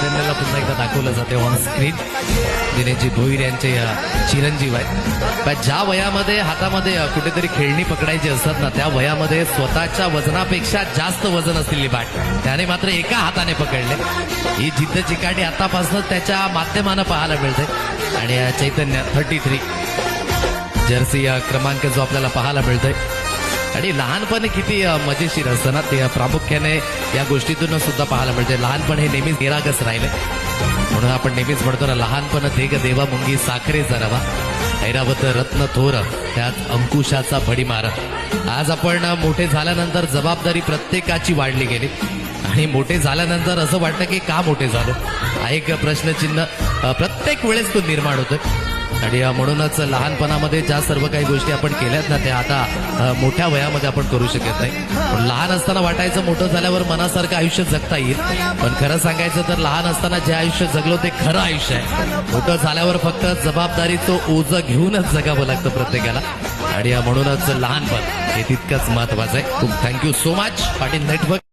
चैतन्याला पुन्हा एकदा दाखवलं जाते ऑन स्क्रीन. दिनेशजी भोईर यांचे चिरंजीव आहेत. पण ज्या वयामध्ये हातामध्ये कुठेतरी खेळणी पकडायची असतात ना, त्या वयामध्ये स्वतःच्या वजनापेक्षा जास्त वजन असलेली बॅट त्याने मात्र एका हाताने पकडले. ही जिद्द चिकाटी आतापासूनच त्याच्या माध्यमानं पाहायला मिळते. आणि चैतन्य 33 जर्सी क्रमांक जो आपल्याला पाहायला मिळतोय. आणि लहानपण किती मजेशीर असतं ना, ते प्रामुख्याने या गोष्टीतून सुद्धा पाहायला मिळते. लहानपण हे नेहमीच निरागस राहिले. म्हणून आपण नेहमीच म्हणतो ना, लहानपण देग देवा मुंगी साखरे जरावा, ऐरावत रत्न थोर त्यात अंकुशाचा भडीमार. आज आपण मोठे झाल्यानंतर जबाबदारी प्रत्येकाची वाढली गेली. आणि मोठे झाल्यानंतर असं वाटतं की का मोठे झालो, हा एक प्रश्नचिन्ह प्रत्येक वेळेस तो निर्माण होतोय. आणि म्हणूनच लहानपणामध्ये ज्या सर्व काही गोष्टी आपण केल्यात ना, त्या आता मोठ्या वयामध्ये आपण करू शकत नाही. पण लहान असताना वाटायचं मोठं झाल्यावर मनासारखं आयुष्य जगता येईल. पण खरं सांगायचं तर लहान असताना जे आयुष्य जगलो ते खरं आयुष्य आहे. मोठं झाल्यावर फक्त जबाबदारीचं ओझं घेऊनच जगावं लागतं प्रत्येकाला. आणि म्हणूनच लहानपण हे तितकंच महत्वाचं आहे. खूप thank you so much Patil network.